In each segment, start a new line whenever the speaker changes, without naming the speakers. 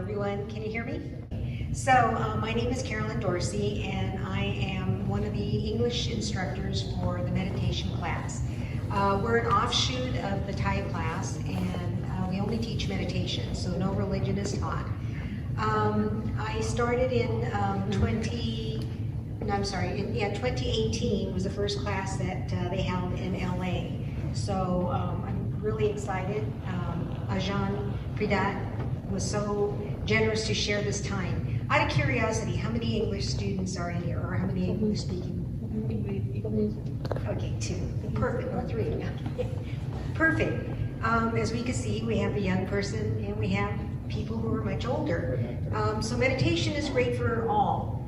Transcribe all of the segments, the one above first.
everyone. Can you hear me? So my name is Carolyn Dorcy, and I am one of the English instructors for the meditation class. We're an offshoot of the Thai class, and we only teach meditation, so no religion is taught. I started in 2018 was the first class that they held in LA. So I'm really excited. Ajarn Carolyn was so generous to share this time. Out of curiosity, how many English students are in here, or how many English speaking? Okay, 2. Perfect, or 3. Perfect. As we can see, we have a young person and we have people who are much older. So meditation is great for all,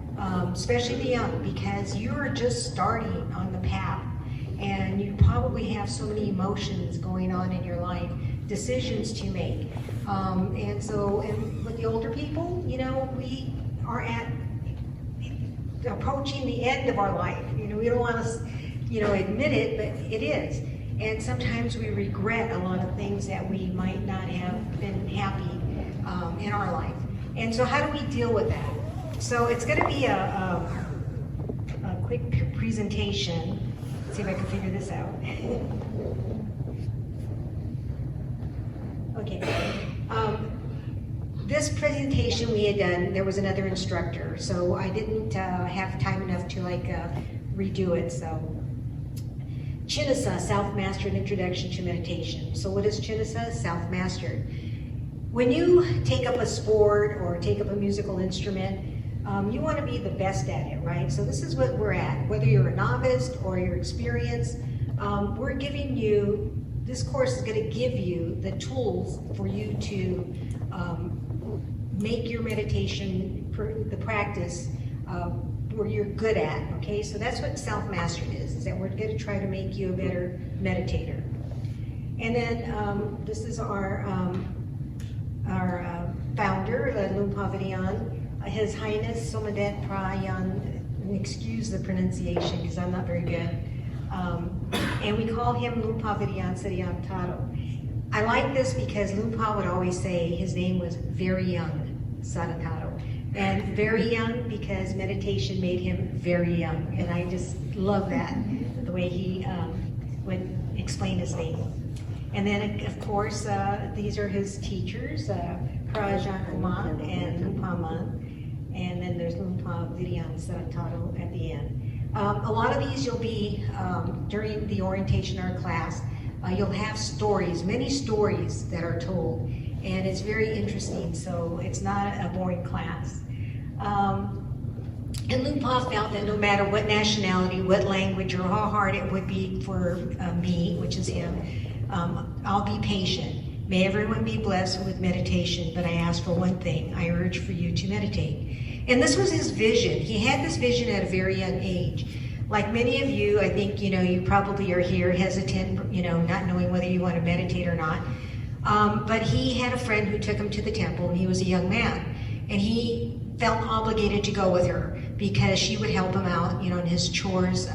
especially the young, because you're just starting on the path and you probably have so many emotions going on in your life, decisions to make. And with the older people, you know, we are approaching the end of our life. You know, we don't want to, admit it, but it is. And sometimes we regret a lot of things that we might not have been happy in our life. And so how do we deal with that? So it's going to be a quick presentation. Let's see if I can figure this out. Okay. This presentation we had done, there was another instructor, so I didn't have time enough to redo it. So, Chinasa, Self-Mastered Introduction to Meditation. So what is Chinasa? Self-Mastered. When you take up a sport or take up a musical instrument, you want to be the best at it, right? So this is what we're at. Whether you're a novice or you're experienced, we're giving you, this course is going to give you the tools for you to make your meditation, the practice, where you're good at, okay? So that's what self-mastered is that we're going to try to make you a better meditator. And then this is our founder, Lumpha Vidian, His Highness Somadet Prayan, and excuse the pronunciation because I'm not very good. And we call him Lumpha Vidian Saryam Taro. I like this because Lumpha would always say his name was very young, Sarataro. And very young because meditation made him very young. And I just love that, the way he would explain his name. And then, of course, these are his teachers, Prajan Kumar and Lumpha Man. And then there's Lumpha Vidian Sarataro at the end. A lot of these you'll be, during the orientation or class, you'll have stories, many stories that are told, and it's very interesting, so it's not a boring class. And Lumpha felt that no matter what nationality, what language, or how hard it would be for me, which is him, I'll be patient. May everyone be blessed with meditation, but I ask for one thing. I urge for you to meditate. And this was his vision. He had this vision at a very young age. Like many of you, I think, you probably are here hesitant, not knowing whether you want to meditate or not. But he had a friend who took him to the temple, and he was a young man. And he felt obligated to go with her because she would help him out, in his chores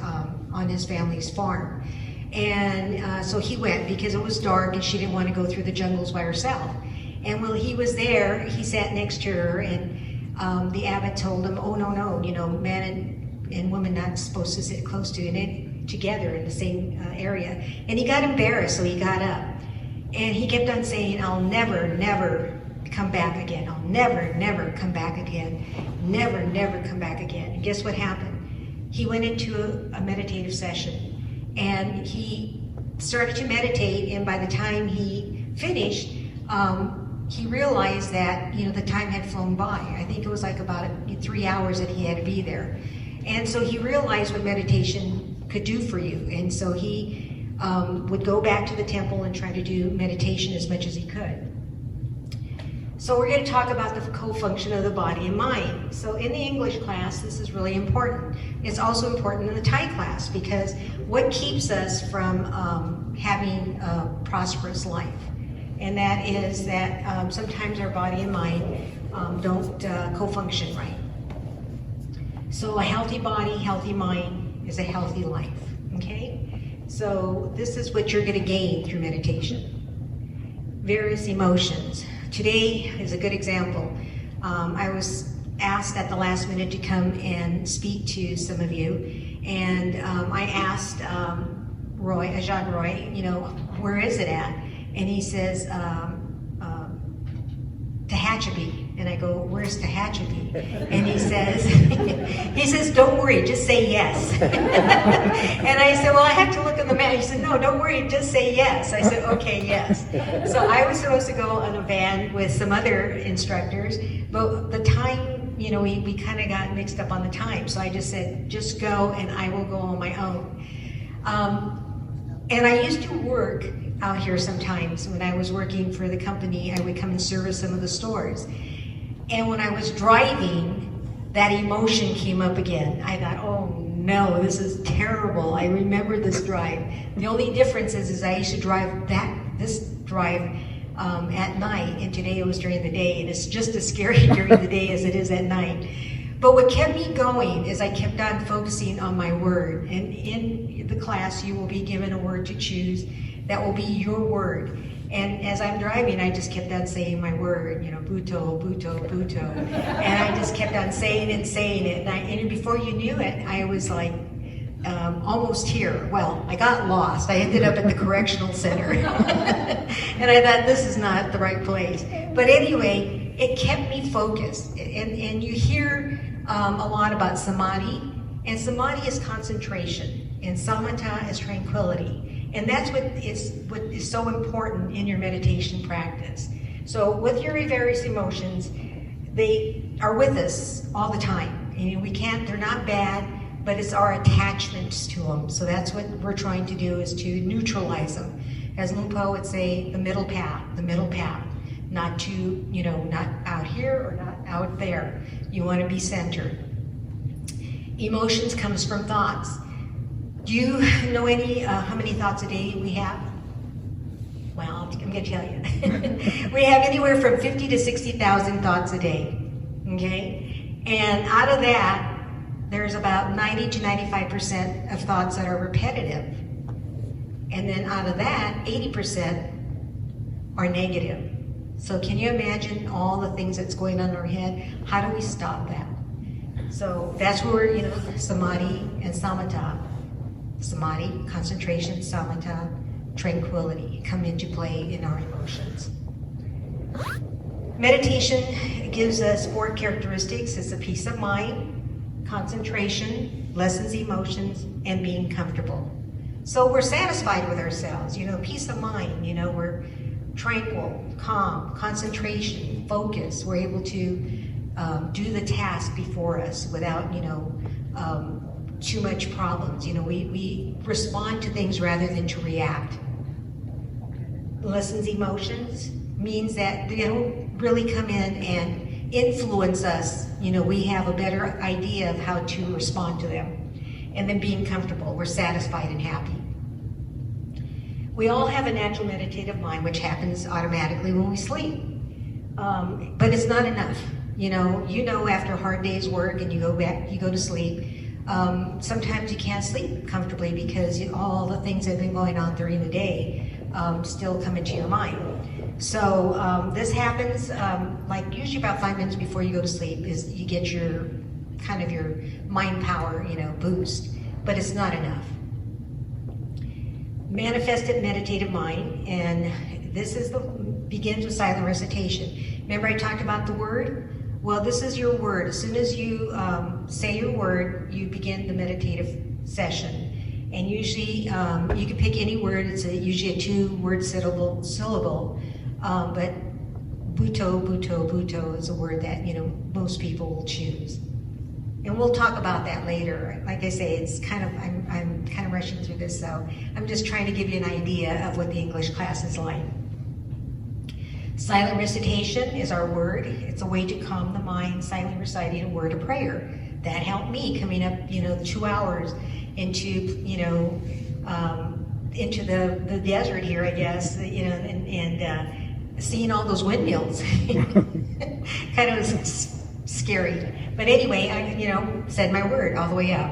on his family's farm. And so he went because it was dark and she didn't want to go through the jungles by herself. And while he was there, he sat next to her, and the abbot told him, oh, no, man and woman not supposed to sit close together in the same area. And he got embarrassed, so he got up. And he kept on saying, I'll never come back again. I'll never come back again. Never come back again. And guess what happened? He went into a meditative session, and he started to meditate, and by the time he finished, he realized that, the time had flown by. I think it was like about 3 hours that he had to be there. And so he realized what meditation could do for you. And so he would go back to the temple and try to do meditation as much as he could. So we're going to talk about the co-function of the body and mind. So in the English class, this is really important. It's also important in the Thai class because what keeps us from having a prosperous life? And that is that sometimes our body and mind don't co-function right. So a healthy body, healthy mind is a healthy life, okay? So this is what you're going to gain through meditation. Various emotions. today is a good example. I was asked at the last minute to come and speak to some of you, and I asked Ajarn, where is it at? And he says, Tehachapi. And I go, where's Tehachapi? And he says, don't worry, just say yes. And I said, well, I have to look on the map. He said, no, don't worry, just say yes. I said, okay, yes. So I was supposed to go on a van with some other instructors, but the time, we kind of got mixed up on the time. So I just said, just go and I will go on my own. And I used to work out here sometimes. When I was working for the company, I would come and service some of the stores. And when I was driving, that emotion came up again. I thought, oh no, this is terrible. I remember this drive. The only difference is I used to drive this drive at night, and today it was during the day, and it's just as scary during the day as it is at night. But what kept me going is I kept on focusing on my word. And in the class, you will be given a word to choose that will be your word. And as I'm driving, I just kept on saying my word, buto, buto, buto. And I just kept on saying it. And before you knew it, I was like almost here. Well, I got lost. I ended up at the correctional center. And I thought, this is not the right place. But anyway, it kept me focused. And you hear a lot about samadhi. And samadhi is concentration. And samatha is tranquility. And that's what is so important in your meditation practice. So with your various emotions, they are with us all the time. They're not bad, but it's our attachments to them. So that's what we're trying to do, is to neutralize them. As Lumpo would say, the middle path. Not to, not out here or not out there. You want to be centered. Emotions comes from thoughts. Do you know how many thoughts a day we have? Well, I'm going to tell you. We have anywhere from 50 to 60,000 thoughts a day, okay? And out of that, there's about 90 to 95% of thoughts that are repetitive. And then out of that, 80% are negative. So can you imagine all the things that's going on in our head? How do we stop that? So that's where, samadhi and samatha. Samadhi, concentration, samatha, tranquility come into play in our emotions. Meditation gives us 4 characteristics. It's a peace of mind, concentration, lessens emotions, and being comfortable. So we're satisfied with ourselves, peace of mind, we're tranquil, calm, concentration, focus. We're able to do the task before us without, too much problems. We respond to things rather than to react. Lessens emotions means that they don't really come in and influence us. We have a better idea of how to respond to them. And then being comfortable, we're satisfied and happy. We all have a natural meditative mind, which happens automatically when we sleep. But it's not enough. After a hard day's work and you go to sleep, sometimes you can't sleep comfortably because all the things that have been going on during the day still come into your mind. So this happens usually about 5 minutes before you go to sleep is you get your mind power, boost, but it's not enough. Manifested meditative mind, and this begins with silent recitation. Remember I talked about the word? Well, this is your word. As soon as you say your word, you begin the meditative session. And usually, you can pick any word. It's usually a 2-word syllable. But buto, buto, buto is a word that, most people will choose. And we'll talk about that later. Like I say, it's I'm kind of rushing through this, so I'm just trying to give you an idea of what the English class is like. Silent recitation is our word. It's a way to calm the mind, silently reciting a word of prayer. That helped me coming up, 2 hours into, into the desert here, I guess, and seeing all those windmills. Kind of was scary. But anyway, I, said my word all the way up.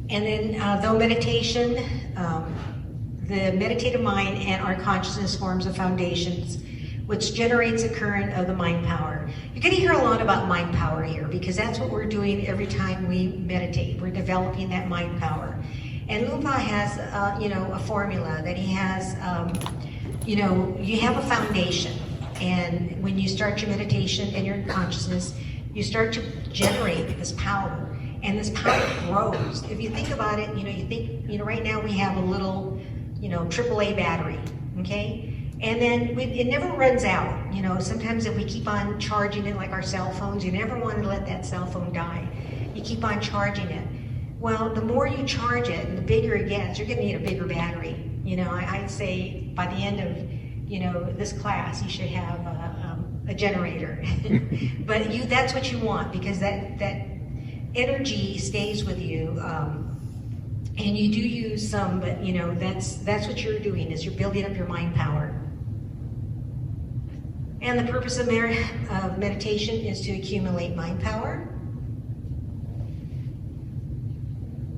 And then, though meditation, the meditative mind and our consciousness forms the foundations. which generates a current of the mind power. You're going to hear a lot about mind power here because that's what we're doing every time we meditate. We're developing that mind power. And Lupa has, a formula that he has, you have a foundation. And when you start your meditation and your consciousness, you start to generate this power. And this power grows. If you think about it, right now we have a little, AAA battery, okay? And then it never runs out. Sometimes if we keep on charging it like our cell phones, you never want to let that cell phone die. You keep on charging it. Well, the more you charge it and the bigger it gets, you're going to need a bigger battery. I'd say by the end of, this class, you should have a generator. But that's what you want because that energy stays with you. And you do use some, but that's what you're doing is you're building up your mind power. And the purpose of meditation is to accumulate mind power.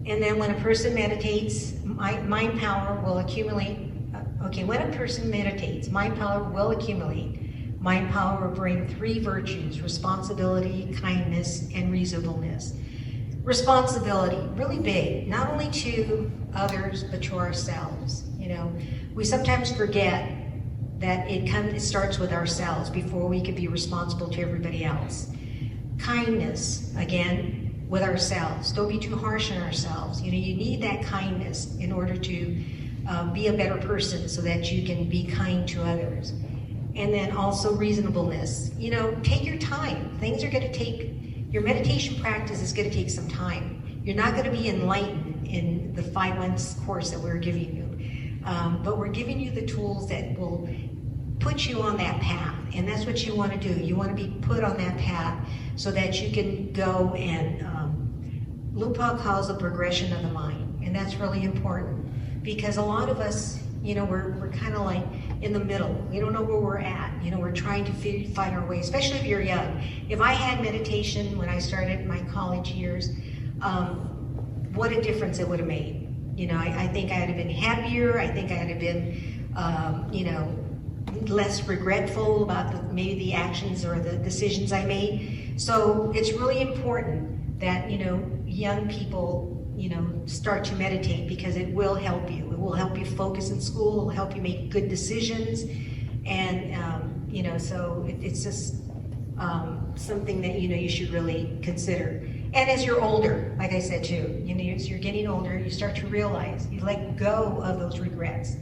And then when a person meditates, mind power will accumulate. When a person meditates, mind power will accumulate. Mind power will bring 3 virtues: responsibility, kindness, and reasonableness. Responsibility, really big, not only to others, but to ourselves. We sometimes forget that it starts with ourselves before we can be responsible to everybody else. Kindness, again, with ourselves. Don't be too harsh on ourselves. You need that kindness in order to be a better person so that you can be kind to others. And then also reasonableness. Take your time. Things are going to take, your meditation practice is going to take some time. You're not going to be enlightened in the 5 months course that we're giving you. But we're giving you the tools that will put you on that path. And that's what you want to do. You want to be put on that path so that you can go and, Lupa calls a progression of the mind. And that's really important because a lot of us, we're kind of like in the middle. We don't know where we're at. We're trying to find our way, especially if you're young. If I had meditation when I started my college years, what a difference it would have made. I think I'd have been happier. I think I'd have been, less regretful about maybe the actions or the decisions I made. So it's really important that, young people, start to meditate because it will help you. It will help you focus in school. It will help you make good decisions. And, so it's just something that, you should really consider. And as you're older, like I said too, as you're getting older, you start to realize, you let go of those regrets.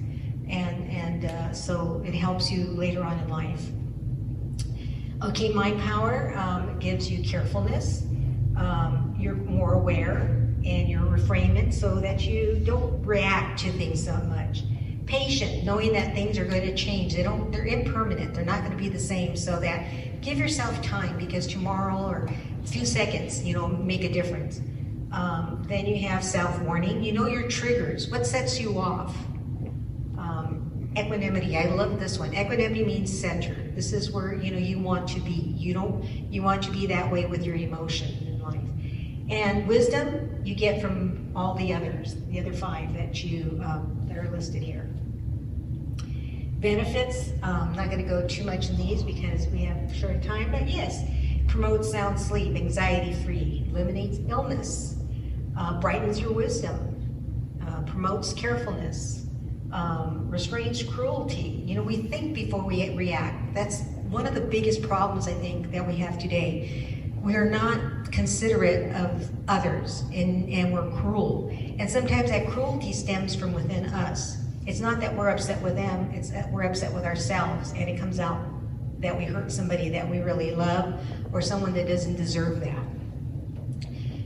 And so it helps you later on in life. Okay, mind power gives you carefulness. You're more aware and you're reframing so that you don't react to things so much. Patient, knowing that things are going to change. They're impermanent. They're not going to be the same. So that give yourself time because tomorrow or a few seconds, make a difference. Then you have self-warning. You know your triggers. What sets you off? Equanimity. I love this one. Equanimity means center. This is where you want to be. You want to be that way with your emotion in life. And wisdom you get from all the others, the other 5 that that are listed here. Benefits. I'm not going to go too much in these because we have short time. But yes, promotes sound sleep, anxiety-free, eliminates illness, brightens your wisdom, promotes carefulness. Restrains cruelty. We think before we react. That's one of the biggest problems I think that we have today. We are not considerate of others and we're cruel. And sometimes that cruelty stems from within us. It's not that we're upset with them, it's that we're upset with ourselves and it comes out that we hurt somebody that we really love or someone that doesn't deserve that.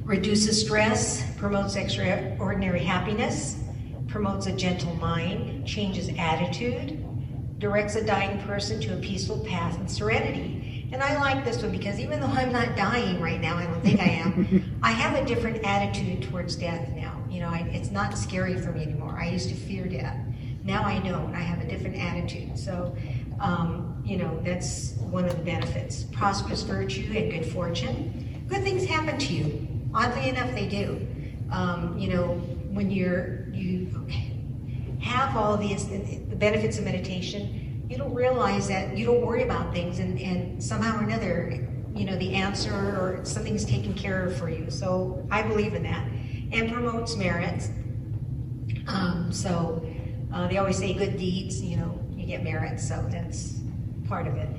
Reduces stress, promotes extraordinary happiness, promotes a gentle mind, changes attitude, directs a dying person to a peaceful path and serenity. And I like this one because even though I'm not dying right now, I don't think I am, I have a different attitude towards death now. It's not scary for me anymore. I used to fear death. Now I don't. I have a different attitude. So, that's one of the benefits. Prosperous virtue and good fortune. Good things happen to you. Oddly enough, they do. When you have all these the benefits of meditation, you don't realize that you don't worry about things, and somehow or another, the answer or something's taken care of for you. So I believe in that. And promotes merits. They always say good deeds, you get merits, so that's part of it.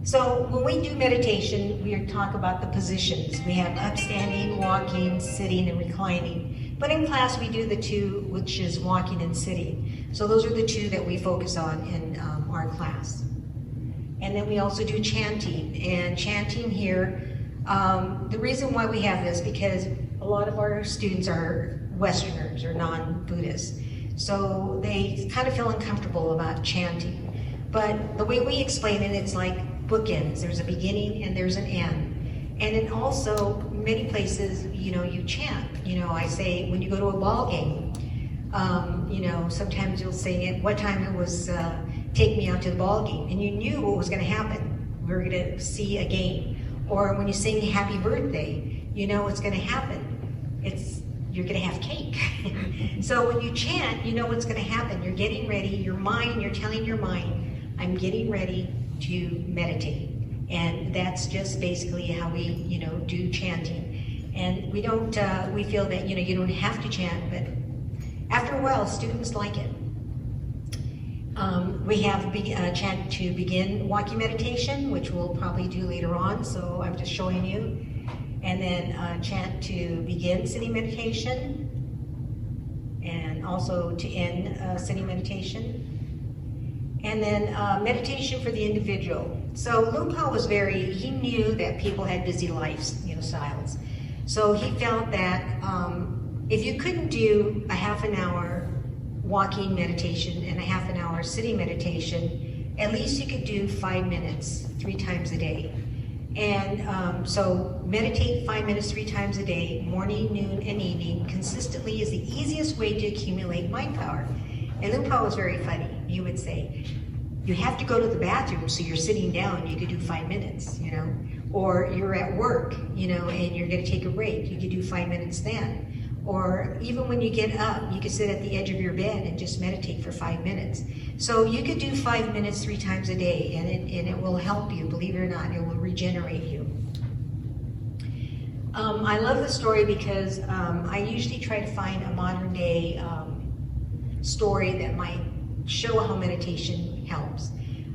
So when we do meditation, we talk about the positions. We have upstanding, walking, sitting, and reclining. But in class, we do the two, which is walking and sitting. So those are the two that we focus on in our class. And then we also do chanting. And chanting here, the reason why we have this, because a lot of our students are Westerners or non-Buddhists. So they kind of feel uncomfortable about chanting. But the way we explain it, it's like bookends. There's a beginning and there's an end. And then also, many places, you chant. I say, when you go to a ball game, sometimes you'll say at what time it was, take me out to the ball game. And you knew what was going to happen. We were going to see a game. Or when you sing happy birthday, you know what's going to happen. You're going to have cake. So when you chant, you know what's going to happen. You're getting ready, you're telling your mind, I'm getting ready to meditate. And that's just basically how we, do chanting. And we feel that, you don't have to chant, but after a while, students like it. We have chant to begin walking meditation, which we'll probably do later on, so I'm just showing you. And then chant to begin sitting meditation, and also to end sitting meditation. And then meditation for the individual. So Lupa he knew that people had busy styles. So he felt that if you couldn't do a half an hour walking meditation and a half an hour sitting meditation, at least you could do 5 minutes 3 times a day. And so meditate 5 minutes 3 times a day, morning, noon, and evening, consistently is the easiest way to accumulate mind power. And Lupa was very funny. He would say, you have to go to the bathroom, so you're sitting down, you could do 5 minutes, or you're at work, and you're going to take a break, you could do 5 minutes then. Or even when you get up, you could sit at the edge of your bed and just meditate for 5 minutes. So you could do 5 minutes 3 times a day, and it will help you, believe it or not, it will regenerate you. I love the story because I usually try to find a modern day story that might show how meditation helps.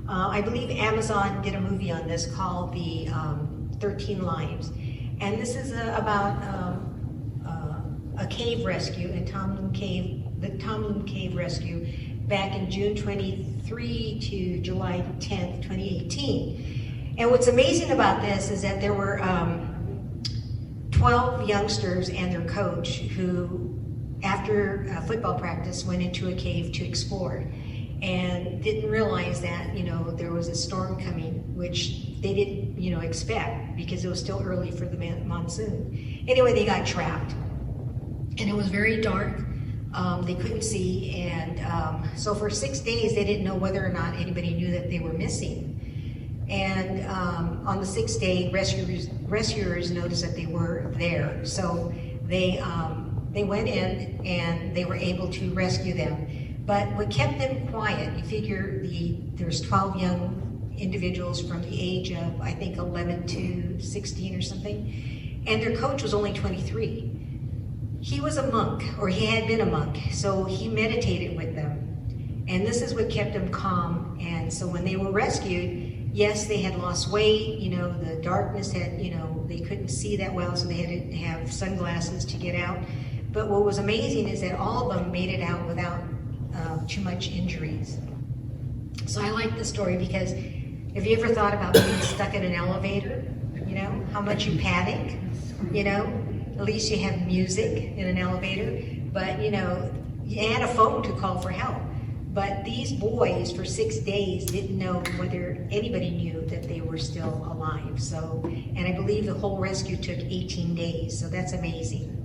I believe Amazon did a movie on this called The 13 Lives. And this is about a cave rescue in the Tomlin Cave rescue back in June 23 to July 10th, 2018. And what's amazing about this is that there were 12 youngsters and their coach who, after football practice, went into a cave to explore and didn't realize that, there was a storm coming, which they didn't, expect because it was still early for the monsoon. Anyway, they got trapped. And it was very dark, they couldn't see, and so for 6 days they didn't know whether or not anybody knew that they were missing. And on the 6th day, rescuers noticed that they were there. So they went in and they were able to rescue them. But what kept them quiet, you figure there's 12 young individuals from the age of, I think, 11 to 16 or something, and their coach was only 23. He was a monk, or he had been a monk, so he meditated with them. And this is what kept them calm. And so when they were rescued, yes, they had lost weight, the darkness had, they couldn't see that well, so they had to have sunglasses to get out. But what was amazing is that all of them made it out without too much injuries. So I like this story because have you ever thought about being stuck in an elevator? How much you panic, At least you have music in an elevator, but you had a phone to call for help. But these boys for 6 days didn't know whether anybody knew that they were still alive. So, and I believe the whole rescue took 18 days, so that's amazing.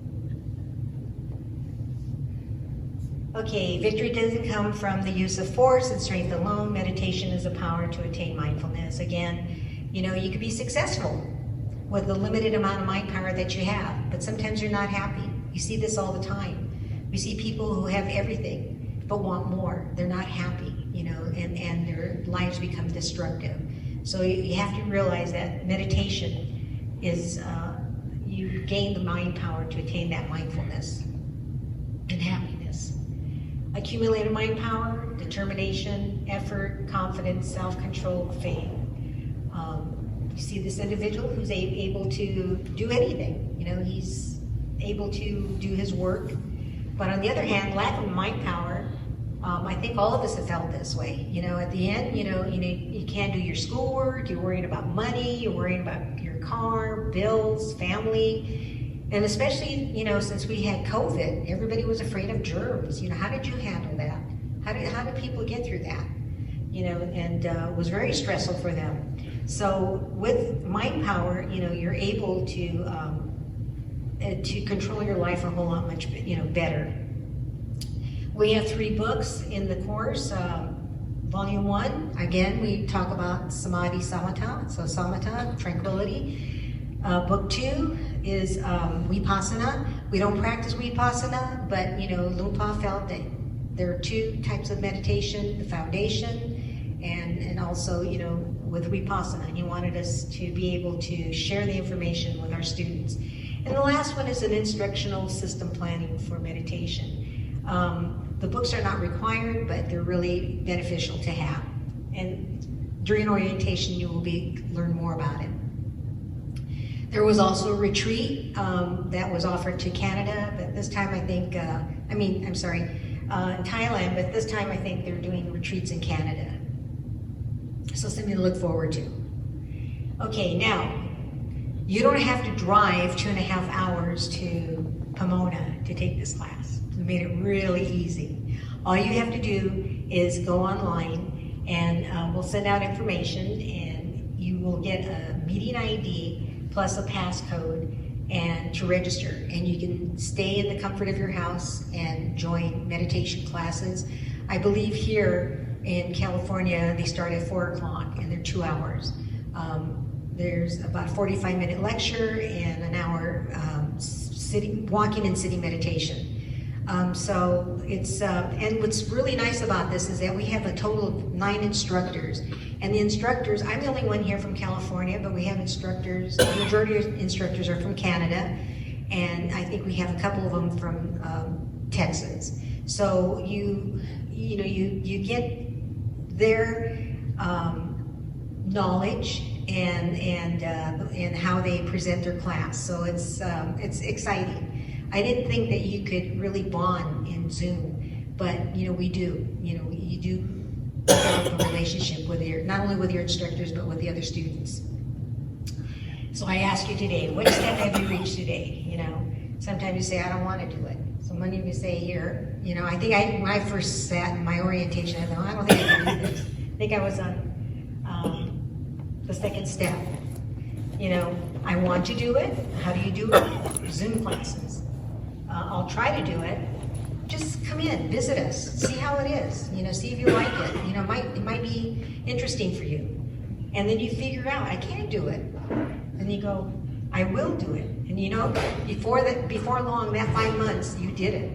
Okay, victory doesn't come from the use of force and strength alone. Meditation is a power to attain mindfulness. Again, you could be successful with the limited amount of mind power that you have, but sometimes you're not happy. You see this all the time. We see people who have everything, but want more. They're not happy. and their lives become destructive. So you have to realize that meditation is, you gain the mind power to attain that mindfulness and happiness. Accumulated mind power, determination, effort, confidence, self-control, faith. You see this individual who's able to do anything. He's able to do his work. But on the other hand, lack of mind power, I think all of us have felt this way. At the end, you can't do your schoolwork, you're worrying about money, you're worrying about your car, bills, family. And especially, since we had COVID, everybody was afraid of germs. How did you handle that? How did people get through that? And it was very stressful for them. So with mind power, you're able to control your life a whole lot much, better. We have 3 books in the course. Volume 1, again, we talk about samadhi, samatha, so samatha, tranquility. Book 2 is vipassana. We don't practice vipassana, but Lumpa felt that there are 2 types of meditation: the foundation, and also with vipassana. He wanted us to be able to share the information with our students. And the last one is an instructional system planning for meditation. The books are not required, but they're really beneficial to have. And during orientation, you will learn more about it. There was also a retreat that was offered to Canada, but this time I think, in Thailand, but this time I think they're doing retreats in Canada. So something to look forward to. Okay, now, you don't have to drive 2.5 hours to Pomona to take this class. We made it really easy. All you have to do is go online and we'll send out information and you will get a meeting ID plus a passcode and to register. And you can stay in the comfort of your house and join meditation classes. I believe here in California, they start at 4 o'clock and they're 2 hours. There's about a 45-minute lecture and an hour walking and sitting meditation. So it's, and what's really nice about this is that we have a total of 9 instructors. And the instructors, I'm the only one here from California, but we have instructors, the majority of instructors are from Canada, and I think we have a couple of them from Texas. So you get their knowledge and how they present their class. So it's exciting. I didn't think that you could really bond in Zoom, but we do. You do develop a relationship with not only with your instructors, but with the other students. So I ask you today, what step have you reached today? Sometimes you say, I don't want to do it. So many of you say here, I think when I first sat in my orientation, I thought, I don't think I can do this. I think I was on the second step. I want to do it. How do you do it? Zoom classes. I'll try to do it. Just come in, visit us, see how it is. See if you like it. It might be interesting for you. And then you figure out, I can't do it. And you go, I will do it. And before long, that 5 months, you did it.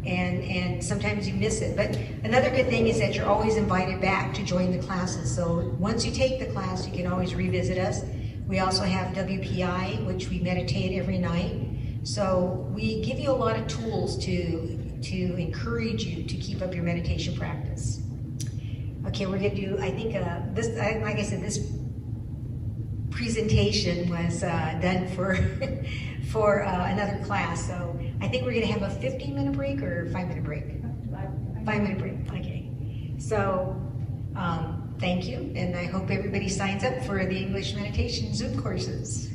And sometimes you miss it. But another good thing is that you're always invited back to join the classes. So once you take the class, you can always revisit us. We also have WPI, which we meditate every night. So we give you a lot of tools to encourage you to keep up your meditation practice. Okay, we're going to do, I think, like I said, this presentation was done for another class. So I think we're going to have a 15-minute break or 5-minute break? 5-minute break, okay. So thank you, and I hope everybody signs up for the English meditation Zoom courses.